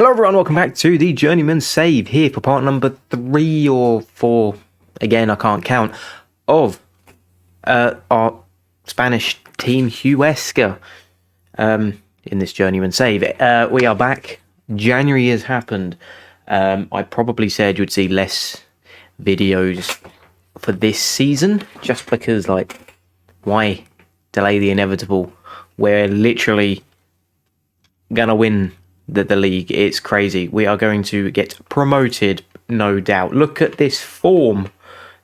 Hello everyone, welcome back to the Journeyman Save here for part number 3 or 4, again I can't count, of our Spanish team Huesca in this Journeyman Save. We are back, January has happened. I probably said you'd see less videos for this season, just because, like, why delay the inevitable? We're literally gonna win the league. It's crazy. We are going to get promoted, no doubt. Look at this form.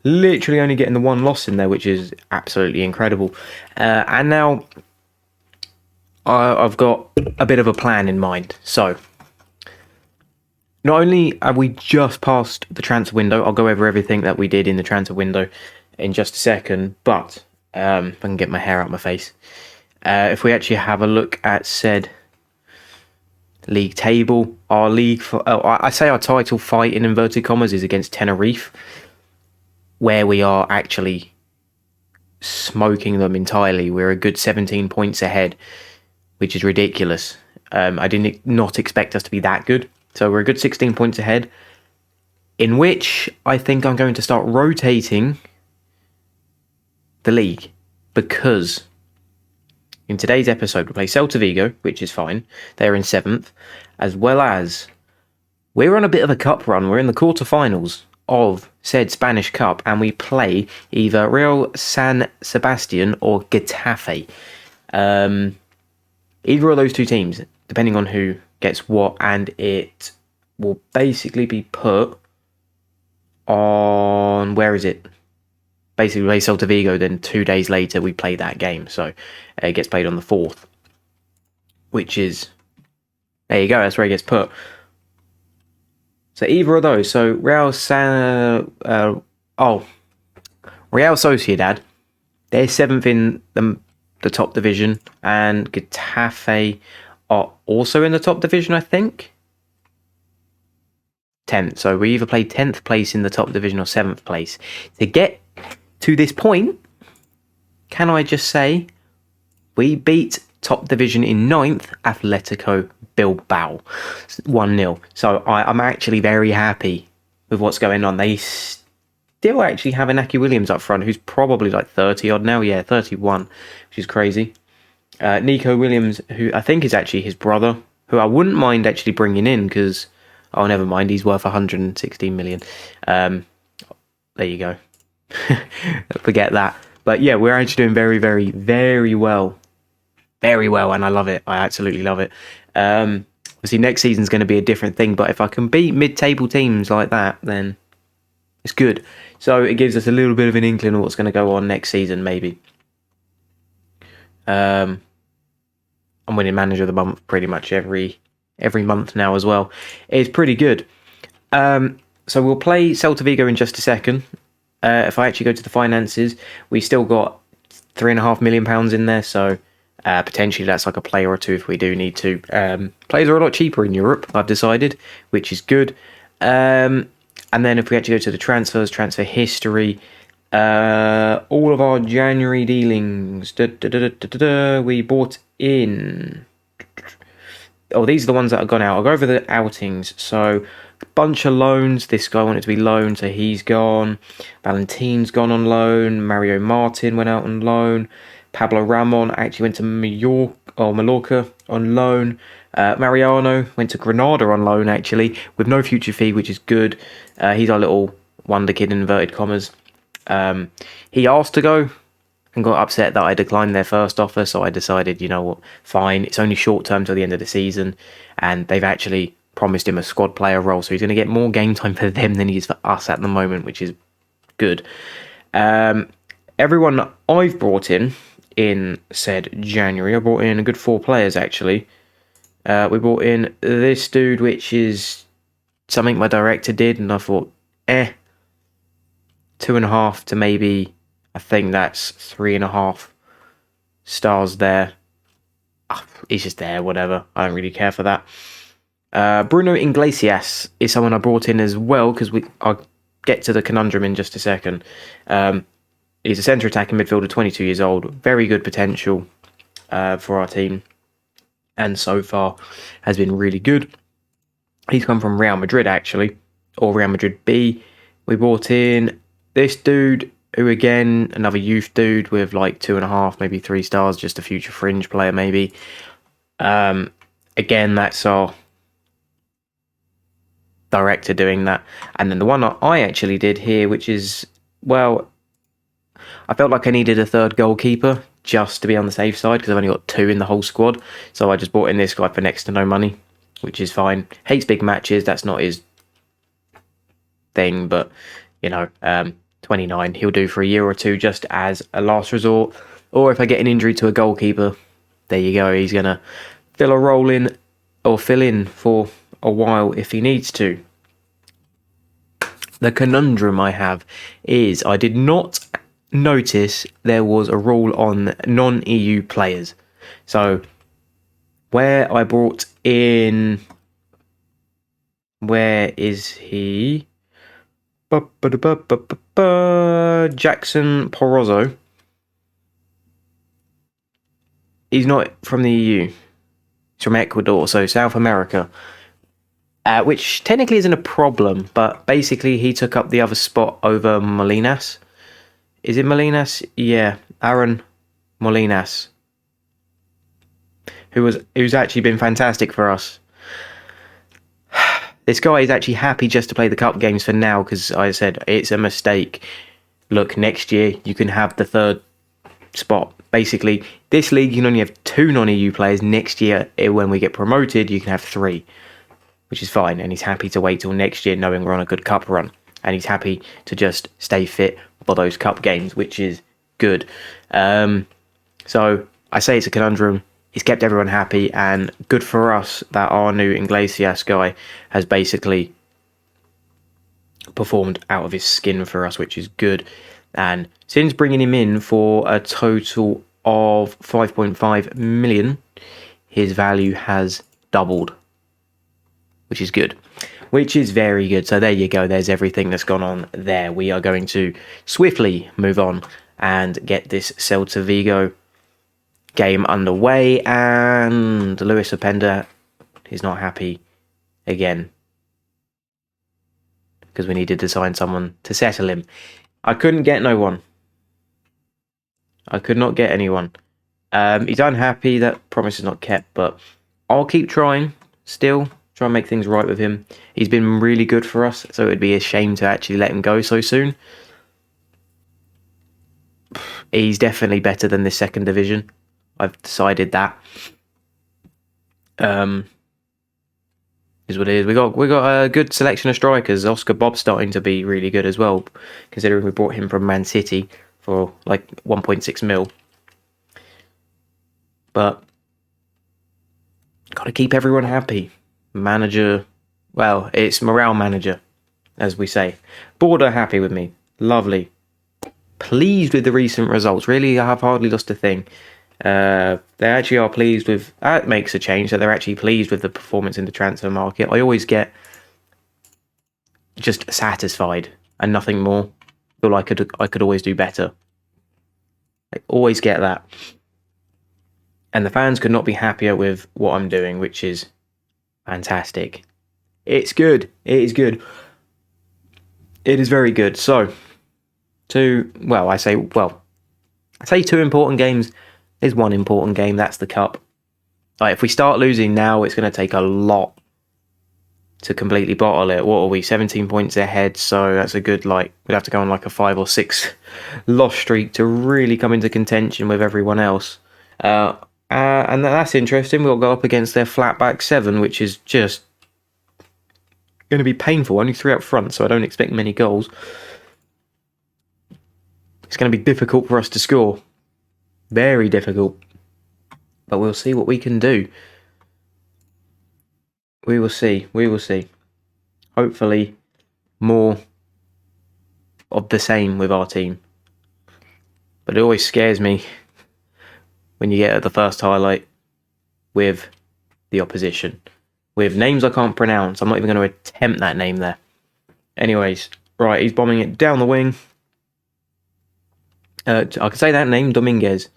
Literally only getting the one loss in there, which is absolutely incredible. And now I've got a bit of a plan in mind. So not only have we just passed the transfer window, I'll go over everything that we did in the transfer window in just a second, but if I can get my hair out of my face, if we actually have a look at said league table, our league, I say our title fight in inverted commas is against Tenerife, where we are actually smoking them entirely. We're a good 17 points ahead, which is ridiculous. I did not expect us to be that good. So we're a good 16 points ahead, in which I think I'm going to start rotating the league, because in today's episode, we play Celta Vigo, which is fine. They're in 7th, as well as we're on a bit of a cup run. We're in the quarterfinals of said Spanish Cup, and we play either Real San Sebastian or Getafe. Either of those two teams, depending on who gets what, and it will basically be put on, where is it? Basically, we play Celta Vigo, then 2 days later we play that game. So it gets played on the 4th, which is, there you go, that's where it gets put. So either of those. So Real Sociedad, they're 7th in the top division, and Getafe are also in the top division, I think. 10th. So we either play 10th place in the top division or 7th place. To get to this point, can I just say, we beat top division in 9th, Atletico Bilbao, 1-0. So I'm actually very happy with what's going on. They still actually have Inaki Williams up front, who's probably like 30 odd now. Yeah, 31, which is crazy. Nico Williams, who I think is actually his brother, who I wouldn't mind actually bringing in, because, oh, never mind, he's worth 116 million. There you go. Forget that. But yeah, we're actually doing very, very, very well. Very well, and I love it. I absolutely love it. Obviously, next season's going to be a different thing, but if I can beat mid-table teams like that, then it's good. So it gives us a little bit of an inkling of what's going to go on next season, maybe. I'm winning Manager of the Month pretty much every month now as well. It's pretty good. So we'll play Celta Vigo in just a second. If I actually go to the finances, we still got £3.5 million in there, so potentially that's like a player or two if we do need to. Players are a lot cheaper in Europe, I've decided, which is good. And then if we actually go to the transfers, transfer history, all of our January dealings, we bought in. Oh, these are the ones that have gone out. I'll go over the outings. So, bunch of loans. This guy wanted to be loaned, so he's gone. Valentin's gone on loan. Mario Martin went out on loan. Pablo Ramon actually went to Mallorca on loan. Mariano went to Granada on loan, actually, with no future fee, which is good. He's our little wonder kid in inverted commas. He asked to go and got upset that I declined their first offer, so I decided, you know what, fine. It's only short term till the end of the season, and they've actually promised him a squad player role, so he's going to get more game time for them than he is for us at the moment, which is good. Everyone I've brought in said January, I brought in a good 4 players, actually. We brought in this dude, which is something my director did, and I thought, 2.5 to maybe, I think that's 3.5 stars there. He's just there, whatever. I don't really care for that. Bruno Iglesias is someone I brought in as well, because I'll get to the conundrum in just a second. He's a centre attacking midfielder, 22 years old. Very good potential for our team. And so far has been really good. He's come from Real Madrid, actually, or Real Madrid B. We brought in this dude, who again, another youth dude with like 2.5, maybe 3 stars, just a future fringe player, maybe. Again, that's our director doing that. And then the one I actually did here, which is, well, I felt like I needed a third goalkeeper just to be on the safe side because I've only got 2 in the whole squad. So I just brought in this guy for next to no money, which is fine. Hates big matches. That's not his thing, but, 29, he'll do for a year or two just as a last resort. Or if I get an injury to a goalkeeper, there you go. He's going to fill in for a while if he needs to. The conundrum I have is I did not notice there was a rule on non-EU players. So where I brought in, where is he? Jackson Porozzo. He's not from the EU. He's from Ecuador, so South America. Which technically isn't a problem, but basically he took up the other spot over Molinas. Is it Molinas? Yeah, Aaron Molinas, who's actually been fantastic for us. This guy is actually happy just to play the cup games for now because I said it's a mistake. Look, next year you can have the third spot. Basically, this league you can only have 2 non-EU players. Next year, when we get promoted, you can have 3. Which is fine, and he's happy to wait till next year knowing we're on a good cup run, and he's happy to just stay fit for those cup games, which is good. So I say it's a conundrum. He's kept everyone happy, and good for us that our new Iglesias guy has basically performed out of his skin for us, which is good. And since bringing him in for a total of 5.5 million, his value has doubled, which is good, which is very good. So there you go. There's everything that's gone on there. We are going to swiftly move on and get this Celta Vigo game underway. And Luis Openda is not happy again because we needed to sign someone to settle him. I couldn't get no one. I could not get anyone. He's unhappy that promise is not kept, but I'll keep trying still. Try and make things right with him. He's been really good for us, so it would be a shame to actually let him go so soon. He's definitely better than this second division. I've decided that. Is what it is. We got a good selection of strikers. Oscar Bob's starting to be really good as well, considering we brought him from Man City for like 1.6 mil. But got to keep everyone happy. Manager, well, it's morale manager, as we say. Board are happy with me. Lovely. Pleased with the recent results. Really, I have hardly lost a thing. They actually are pleased with... That makes a change, that they're actually pleased with the performance in the transfer market. I always get just satisfied and nothing more. Feel like I could always do better. I always get that. And the fans could not be happier with what I'm doing, which is fantastic. It's good. It is good. It is very good. So, I say 2 important games. There's 1 important game. That's the cup. Like, if we start losing now, it's going to take a lot to completely bottle it. What are we? 17 points ahead. So that's a good, we'd have to go on like a 5 or 6 loss streak to really come into contention with everyone else. And that's interesting. We'll go up against their flat back 7, which is just going to be painful. Only 3 up front, so I don't expect many goals. It's going to be difficult for us to score. Very difficult. But we'll see what we can do. We will see. We will see. Hopefully, more of the same with our team. But it always scares me when you get the first highlight with the opposition. With names I can't pronounce. I'm not even going to attempt that name there. Anyways, right, he's bombing it down the wing. I can say that name, Dominguez.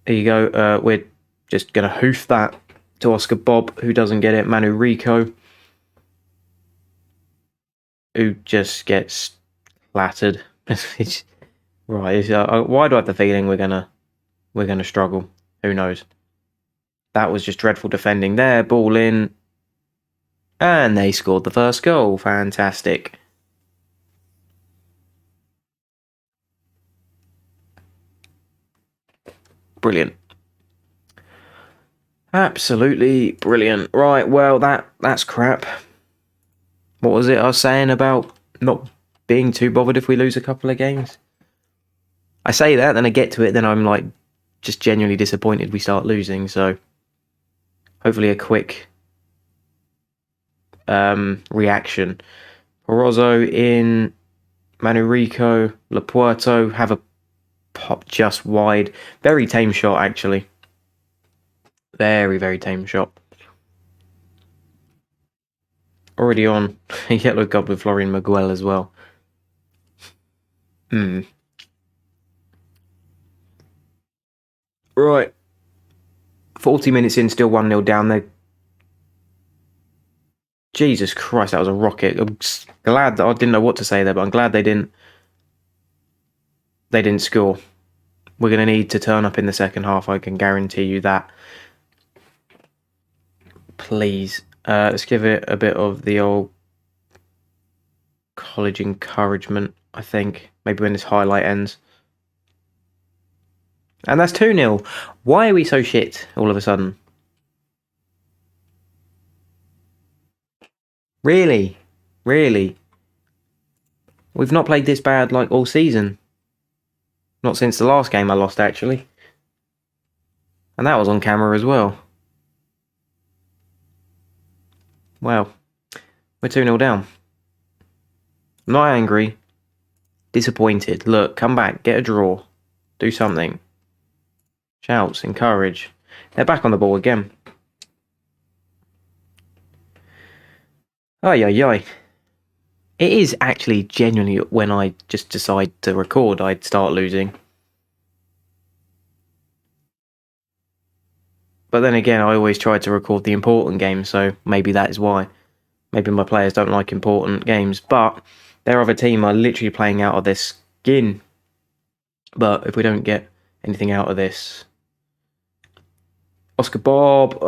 There you go. We're just going to hoof that to Oscar Bob, who doesn't get it. Manu Rico. who just gets flattered. Right. Why do I have the feeling we're gonna struggle? Who knows? That was just dreadful defending there. Ball in. And they scored the first goal. Fantastic. Brilliant. Absolutely brilliant. Right, well, that's crap. What was it I was saying about not being too bothered if we lose a couple of games? I say that, then I get to it, then I'm like just genuinely disappointed we start losing, so hopefully a quick reaction. Orozzo in, Manurico, Lapuerto have a pop just wide. Very tame shot, actually. Very, very tame shot. Already on a yellow card with Florian Miguel as well. Right. 40 minutes in, still 1-0 down there. Jesus Christ, that was a rocket. I'm glad that I didn't know what to say there, but I'm glad they didn't score. We're going to need to turn up in the second half, I can guarantee you that. Please. Let's give it a bit of the old college encouragement, I think. Maybe when this highlight ends. And that's 2-0. Why are we so shit all of a sudden? Really? Really? We've not played this bad like all season. Not since the last game I lost, actually. And that was on camera as well. Well, we're 2-0 down. I'm not angry. Disappointed. Look, come back. Get a draw. Do something. Shouts. Encourage. They're back on the ball again. Ay, ay, ay. It is actually genuinely when I just decide to record, I'd start losing. But then again, I always try to record the important games, so maybe that is why. Maybe my players don't like important games, but their other team are literally playing out of their skin. But if we don't get anything out of this... Oscar Bob,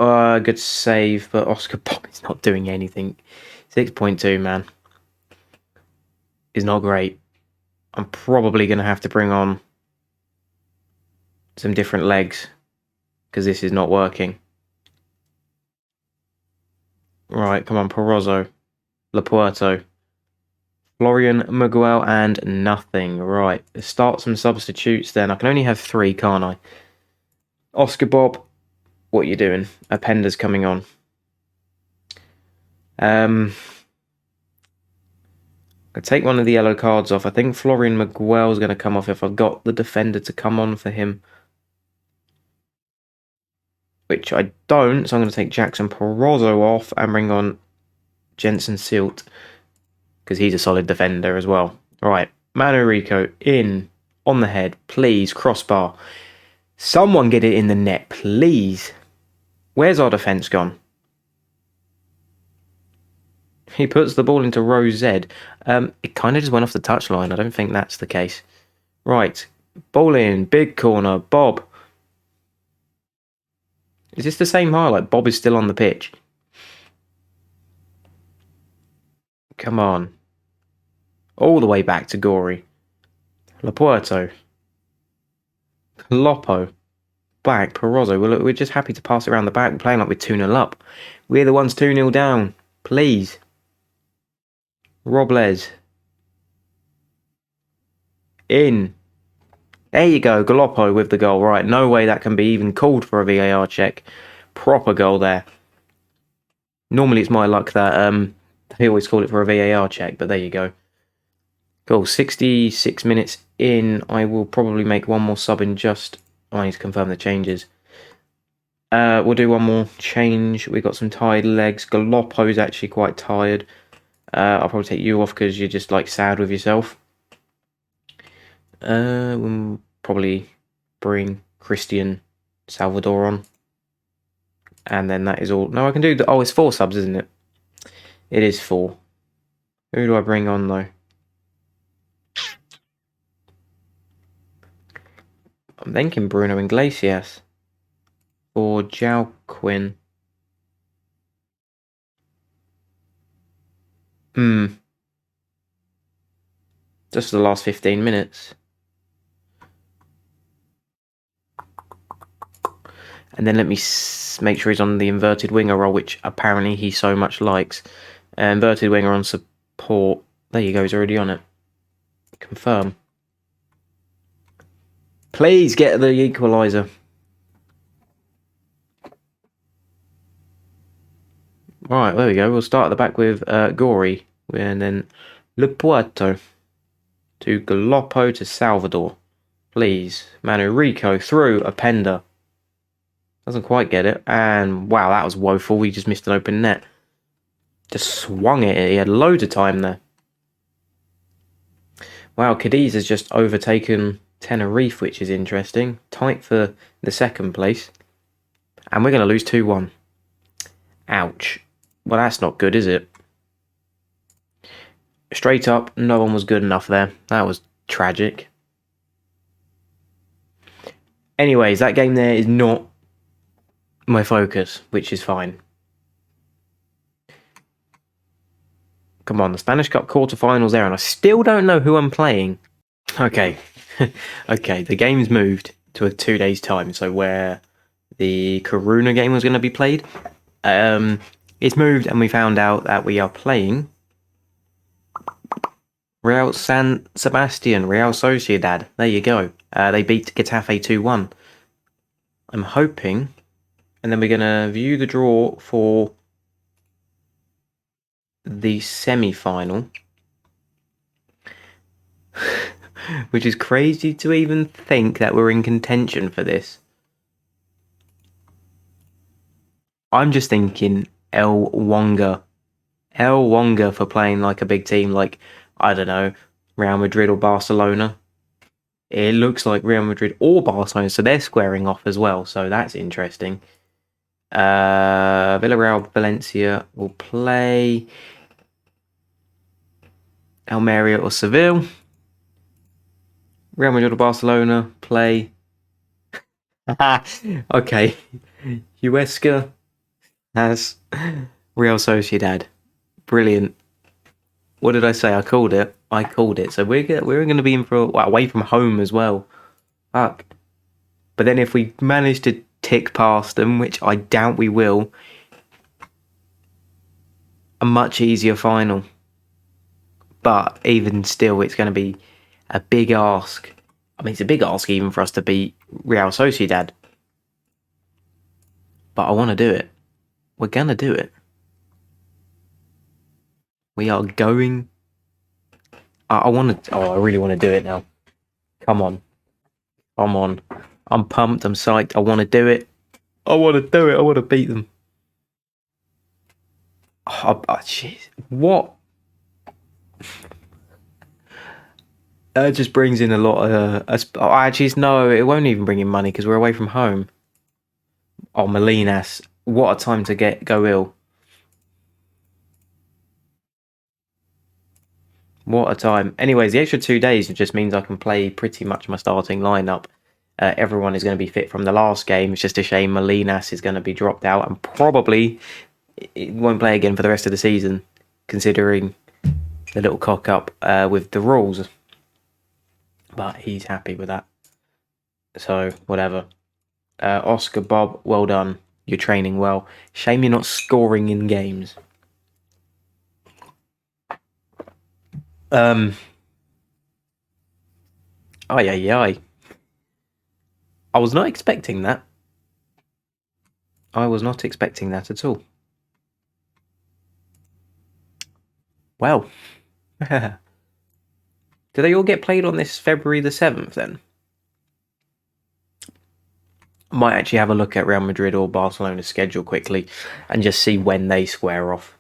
good save, but Oscar Bob is not doing anything. 6.2, man. Is not great. I'm probably going to have to bring on some different legs because this is not working. Right, come on, Porozzo, Lapuerto, Florian Miguel, and nothing. Right, let's start some substitutes then. I can only have 3, can't I? Oscar Bob, what are you doing? Appenda's coming on. I'll take one of the yellow cards off. I think Florian Miguel's going to come off if I've got the defender to come on for him. Which I don't, so I'm going to take Jackson Porozzo off and bring on Jensen Silt. Because he's a solid defender as well. Right, Manurico in, on the head, please, crossbar. Someone get it in the net, please. Where's our defence gone? He puts the ball into row Z. It kind of just went off the touchline. I don't think that's the case. Right. Ball in. Big corner. Bob. Is this the same highlight? Bob is still on the pitch. Come on. All the way back to Gory. Lapuerto. Loppo. Back. Porozzo. We're just happy to pass it around the back. We're playing like we're 2-0 up. We're the ones 2-0 down. Please. Robles. In. There you go. Galoppo with the goal. Right, no way that can be even called for a VAR check. Proper goal there. Normally it's my luck that they always call it for a VAR check, but there you go. Goal. 66 minutes in. I will probably make one more sub in just... I need to confirm the changes. We'll do one more change. We've got some tired legs. Galoppo's actually quite tired. I'll probably take you off because you're just like sad with yourself. We'll probably bring Christian Salvador on. And then that is all. No, I can do the... Oh, it's 4 subs, isn't it? It is 4. Who do I bring on, though? I'm thinking Bruno Iglesias. Or Joaquin. Just for the last 15 minutes. And then let me make sure he's on the inverted winger role, which apparently he so much likes. Inverted winger on support. There you go, he's already on it. Confirm. Please get the equaliser. Right, there we go. We'll start at the back with Gori. And then Lepuerto to Galoppo to Salvador. Please. Manu Rico through Openda. Doesn't quite get it. And wow, that was woeful. We just missed an open net. Just swung it. He had loads of time there. Wow, Cadiz has just overtaken Tenerife, which is interesting. Tight for the second place. And we're going to lose 2-1. Ouch. Well, that's not good, is it? Straight up, no one was good enough there. That was tragic. Anyways, that game there is not my focus, which is fine. Come on, the Spanish Cup quarterfinals there, and I still don't know who I'm playing. Okay. Okay, the game's moved to 2 days' time, so where the Coruna game was going to be played, it's moved, and we found out that we are playing Real San Sebastian, Real Sociedad. There you go. They beat Getafe 2-1. I'm hoping, and then we're going to view the draw for the semi-final, which is crazy to even think that we're in contention for this. I'm just thinking El Wonga for playing like a big team, like, I don't know, Real Madrid or Barcelona. It looks like Real Madrid or Barcelona, so they're squaring off as well, so that's interesting. Villarreal Valencia will play Almeria or Seville. Real Madrid or Barcelona play. Okay. Huesca has Real Sociedad. Brilliant. What did I say? I called it. So we're going to be in for away from home as well. Fuck. But then if we manage to tick past them, which I doubt we will, a much easier final. But even still, it's going to be a big ask. I mean, it's a big ask even for us to beat Real Sociedad. But I want to do it. We're going to do it. We are going. I want to. Oh, I really want to do it now. Come on. I'm pumped. I'm psyched. I want to do it. I want to beat them. Oh, jeez. What? It just brings in a lot of. Actually, no, it won't even bring in money because we're away from home. Oh, Molinas. What a time to go ill. What a time. Anyways, the extra 2 days just means I can play pretty much my starting lineup. Everyone is going to be fit from the last game. It's just a shame Molinas is going to be dropped out and probably it won't play again for the rest of the season, considering the little cock up with the rules. But he's happy with that. So, whatever. Oscar Bob, well done. You're training well. Shame you're not scoring in games. Ay. I was not expecting that. I was not expecting that at all. Well. Do they all get played on this February the 7th then? I might actually have a look at Real Madrid or Barcelona's schedule quickly and just see when they square off.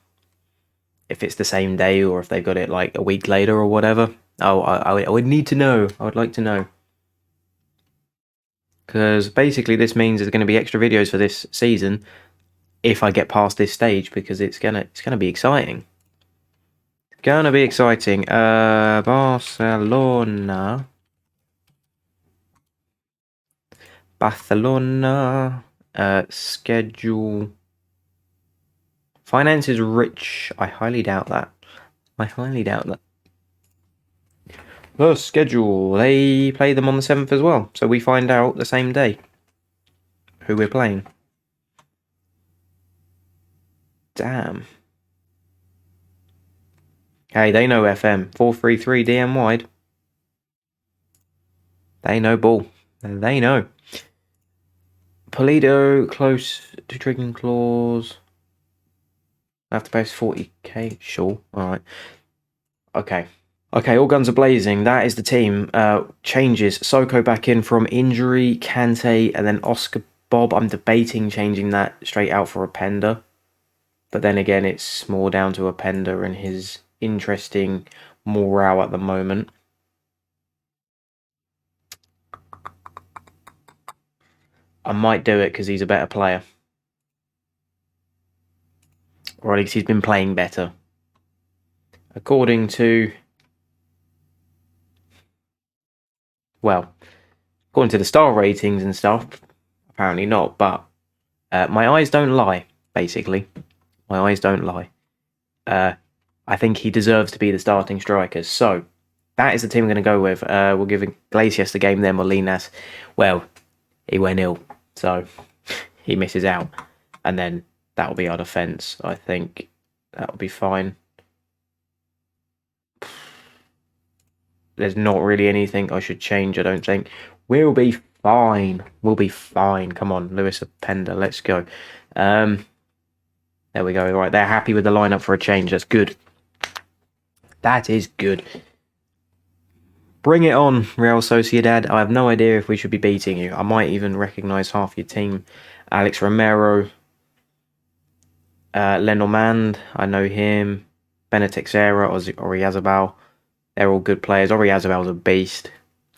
If it's the same day or if they've got it like a week later or whatever. Oh, I would need to know. I would like to know. Because basically this means there's going to be extra videos for this season if I get past this stage, because it's gonna be exciting. It's Gonna be exciting. Barcelona. Schedule. Finance is rich. I highly doubt that. I highly doubt that. The schedule. They play them on the 7th as well. So we find out the same day who we're playing. Damn. Hey, they know FM. 433 DM wide. They know ball. They know. Polido close to triggering clause. I have to pay 40k. Sure. Alright. Okay. Okay, all guns are blazing. That is the team. Changes. Soko back in from injury. Kante and then Oscar Bob. I'm debating changing that straight out for Openda. But then again, it's more down to Openda and his interesting morale at the moment. I might do it because he's a better player. Or at least he's been playing better. According to... Well, according to the star ratings and stuff, apparently not. But my eyes don't lie, basically. My eyes don't lie. I think he deserves to be the starting striker. So, that is the team I'm going to go with. We'll give Iglesias the game then, Molinas. Well, he went ill, so he misses out. And then that'll be our defence. I think that'll be fine. There's not really anything I should change, I don't think. We'll be fine. We'll be fine. Come on, Lewis Openda, let's go. There we go. Right, they're happy with the lineup for a change. That's good. That is good. Bring it on, Real Sociedad. I have no idea if we should be beating you. I might even recognise half your team. Alex Romero. Lenormand. I know him. Benetexera, Oriazabal. They're all good players. Oriazabal's a beast.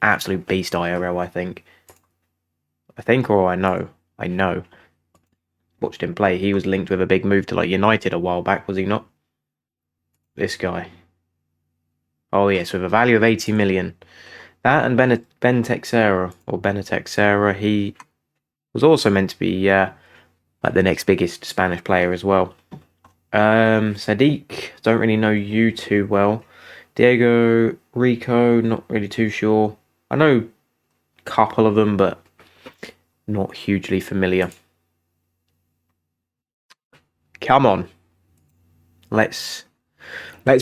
Absolute beast IRL, I think. Or I know. I know. Watched him play. He was linked with a big move to like United a while back, was he not? This guy. Oh yes, with a value of 80 million. That and Benetexera, he was also meant to be like the next biggest Spanish player as well. Sadiq, don't really know you too well. Diego, Rico, not really too sure. I know a couple of them, but not hugely familiar. Come on. Let's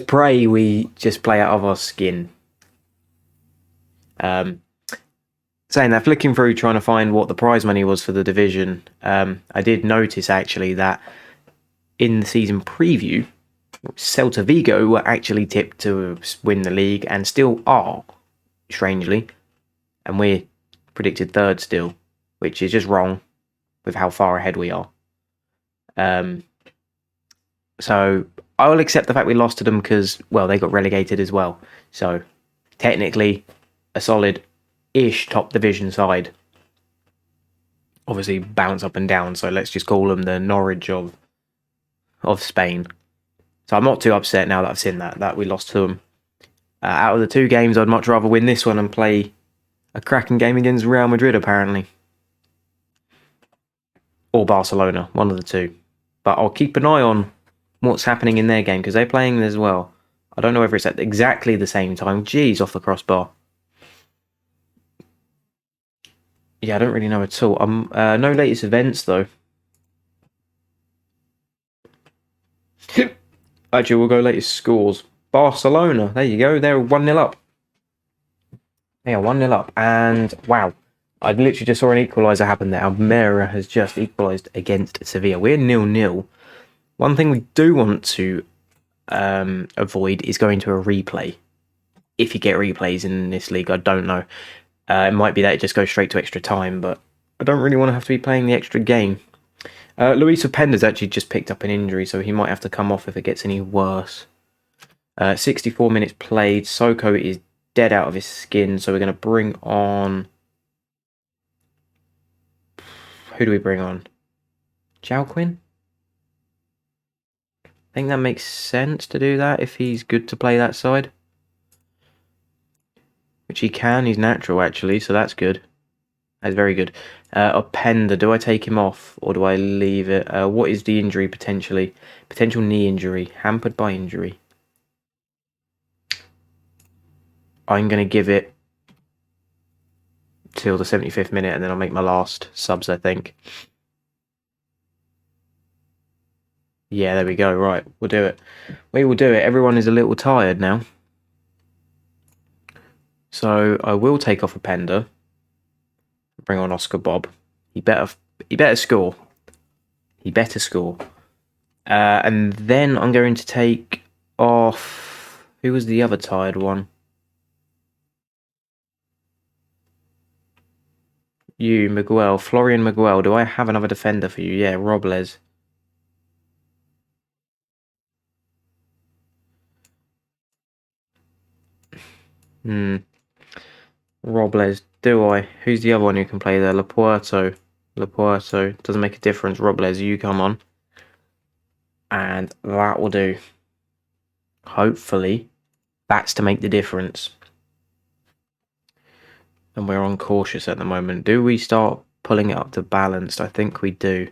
pray we just play out of our skin. Saying that, flicking through trying to find what the prize money was for the division, I did notice actually that in the season preview, Celta Vigo were actually tipped to win the league and still are, strangely. And we're predicted third still, which is just wrong with how far ahead we are. So I will accept the fact we lost to them because, well, they got relegated as well. So technically a solid-ish top division side. Obviously bounce up and down, so let's just call them the Norwich of Spain. So I'm not too upset now that I've seen that we lost to them. Out of the two games, I'd much rather win this one and play a cracking game against Real Madrid, apparently. Or Barcelona, one of the two. But I'll keep an eye on what's happening in their game, because they're playing as well. I don't know whether it's at exactly the same time. Jeez, off the crossbar. Yeah, I don't really know at all. No latest events, though. Actually, we'll go latest scores. Barcelona, there you go. They're 1-0 up. They are 1-0 up. And, wow, I literally just saw an equaliser happen there. Almeria has just equalised against Sevilla. We're 0-0. One thing we do want to avoid is going to a replay. If you get replays in this league, I don't know. It might be that it just goes straight to extra time, but I don't really want to have to be playing the extra game. Luis Openda's actually just picked up an injury, so he might have to come off if it gets any worse. 64 minutes played. Soko is dead out of his skin, so we're going to bring on... Who do we bring on? Jalquin? think that makes sense to do that if he's good to play that side. Which he can. He's natural, actually, so that's good. That's very good. Openda, do I take him off or do I leave it? What is the injury potentially? Potential knee injury. Hampered by injury. I'm going to give it till the 75th minute and then I'll make my last subs, I think. Yeah, there we go. Right, we'll do it. We will do it. Everyone is a little tired now. So I will take off Openda. Bring on Oscar Bob. He better score. He better score. And then I'm going to take off... Who was the other tired one? You, Miguel. Florian Miguel. Do I have another defender for you? Yeah, Robles. Robles. Do I? Who's the other one who can play there? Lapuerto. Lapuerto. Doesn't make a difference. Robles, you come on. And that will do. Hopefully, that's to make the difference. And we're on cautious at the moment. Do we start pulling it up to balanced? I think we do.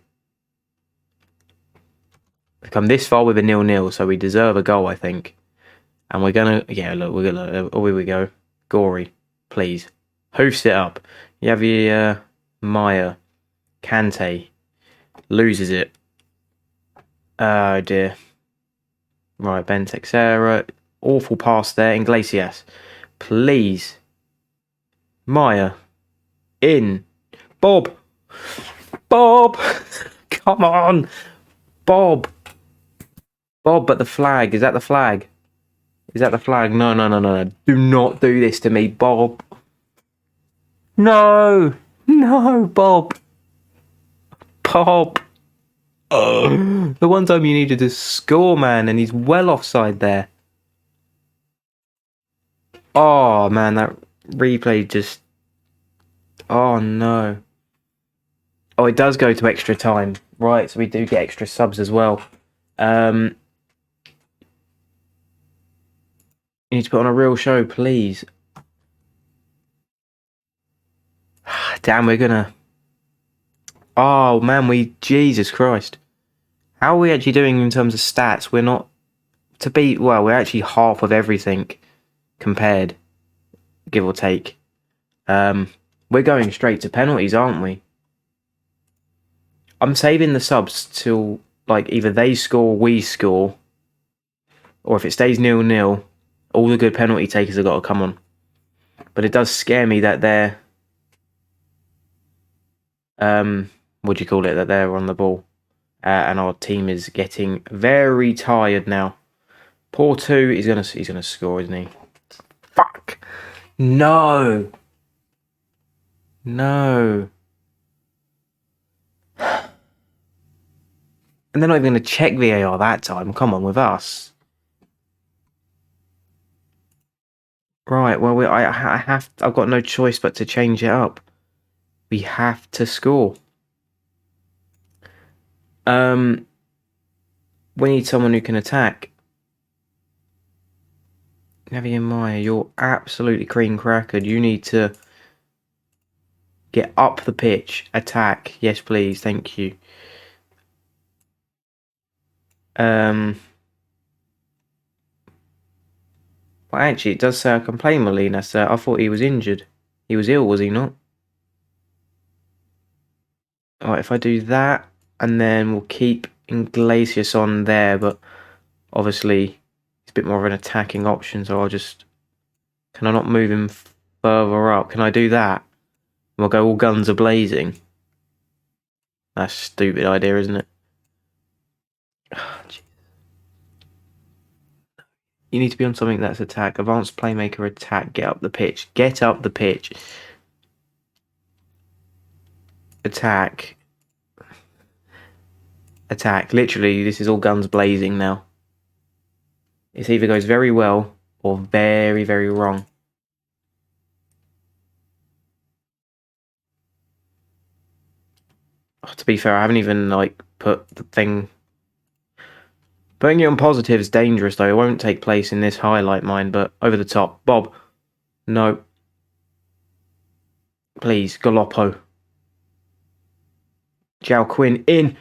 We've come this far with a 0-0, so we deserve a goal, I think. And we're gonna, yeah, look, we're gonna, oh, here we go. Gory, please. Hoofs it up. You have your Maya. Kante. Loses it. Oh dear. Right, Ben Texera. Awful pass there. Iglesias. Please. Maya. In. Bob. Bob. Come on. Bob. Bob, but the flag. Is that the flag? Is that the flag? No, no, no, no, no. Do not do this to me, Bob. No. No, Bob. Bob. Oh. The one time you needed to score, man, and he's well offside there. Oh, man, that replay just... Oh, no. Oh, it does go to extra time. Right, so we do get extra subs as well. You need to put on a real show, please. Damn, we're gonna... Oh, man, Jesus Christ. How are we actually doing in terms of stats? We're not... To be... Well, we're actually half of everything compared, give or take. We're going straight to penalties, aren't we? I'm saving the subs till, like, either they score, we score, or if it stays 0-0, all the good penalty takers have got to come on. But it does scare me that they're... what do you call it? That they're on the ball. And our team is getting very tired now. Porto, he's gonna score, isn't he? Fuck! No! No. And they're not even going to check VAR that time. Come on, with us. Right, well, I've got no choice but to change it up. We have to score. We need someone who can attack. Navi and Maya, you're absolutely cream crackered. You need to get up the pitch. Attack. Yes, please. Thank you. Well, actually, it does say I can play Molina, sir. I thought he was injured. He was ill, was he not? Alright, if I do that, and then we'll keep Iglesias on there, but obviously it's a bit more of an attacking option, so I'll just... Can I not move him further up? Can I do that? We'll go all guns are blazing. That's a stupid idea, isn't it? You need to be on something that's attack. Advanced playmaker attack. Get up the pitch. Get up the pitch. Attack. Attack. Literally, this is all guns blazing now. It either goes very well or very, very wrong. Oh, to be fair, I haven't even, like, put the thing... Putting it on positive is dangerous, though. It won't take place in this highlight mine, but over the top. Bob. No. Please, Galoppo. Jao Quinn in.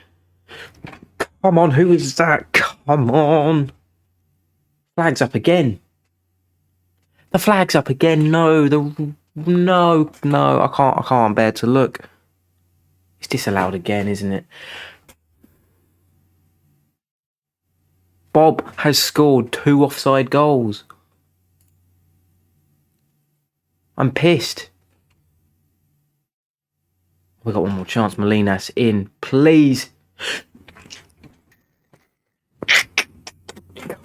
Come on, who is that? Come on. Flag's up again. The flag's up again. No, no, I can't bear to look. It's disallowed again, isn't it? Bob has scored 2 offside goals. I'm pissed. We got one more chance. Molinas in, please.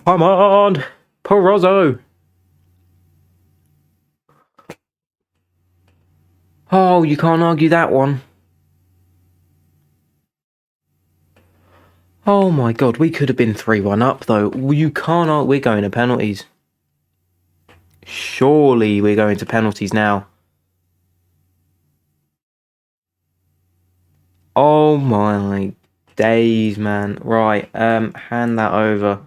Come on, Porozzo. Oh, you can't argue that one. Oh my God, we could have been 3-1 up though. You can't argue. We're going to penalties. Surely we're going to penalties now. Oh my days, man. Right, hand that over.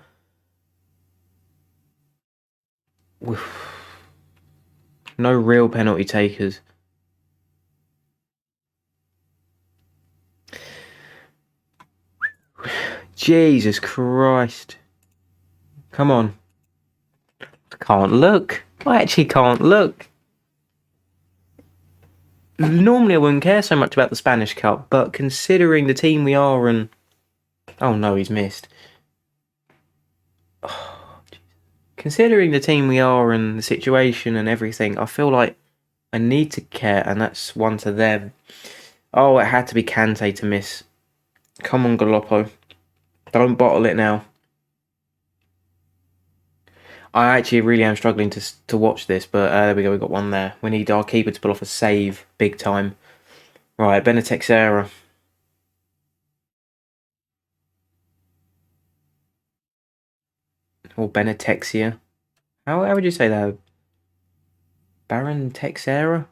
No real penalty takers. Jesus Christ. Come on. I can't look. I actually can't look. Normally I wouldn't care so much about the Spanish Cup, but considering the team we are and... Oh no, he's missed. Oh, considering the team we are and the situation and everything, I feel like I need to care, and that's one to them. Oh, it had to be Kante to miss. Come on, Galoppo. Don't bottle it now. I actually really am struggling to watch this, but there we go, we got one there. We need our keeper to pull off a save big time. Right, Benetexera. Or Benetexia. How would you say that? Baron Texera?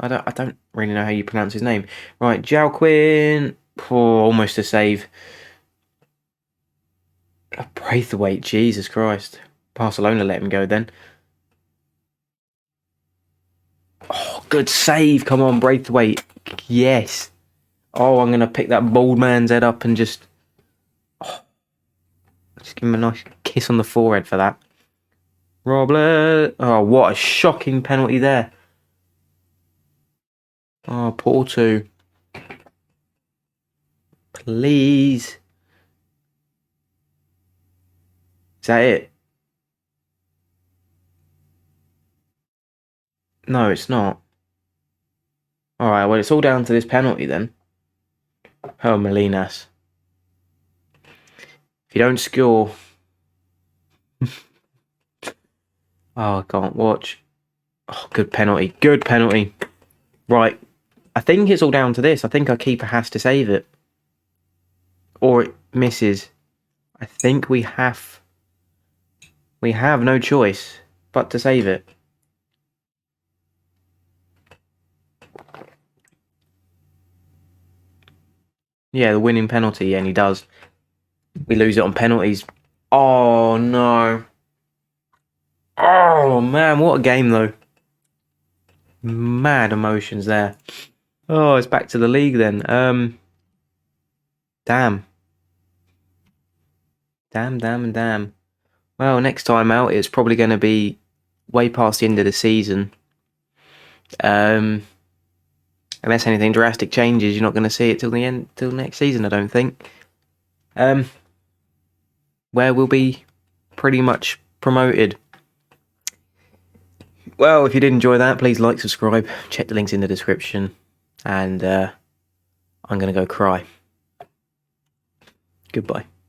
I don't really know how you pronounce his name. Right, Jalquin. Oh, almost a save. Braithwaite, Jesus Christ. Barcelona let him go then. Oh, good save. Come on, Braithwaite. Yes. Oh, I'm going to pick that bald man's head up and just... Oh, just give him a nice kiss on the forehead for that. Roblet. Oh, what a shocking penalty there. Oh, Porto. Please. Is that it? No, it's not. Alright, well, it's all down to this penalty then. Oh, Molinas. If you don't score... Oh, I can't watch. Oh, good penalty. Good penalty. Right. I think it's all down to this. I think our keeper has to save it. Or it misses. I think we have no choice but to save it. Yeah, the winning penalty, and he does. We lose it on penalties. Oh, no. Oh, man, what a game, though. Mad emotions there. Oh, it's back to the league then. Damn. Damn. Well, next time out, it's probably going to be way past the end of the season. Unless anything drastic changes, you're not going to see it till next season, I don't think. Where we'll be pretty much promoted. Well, if you did enjoy that, please like, subscribe, check the links in the description, and I'm going to go cry. Goodbye.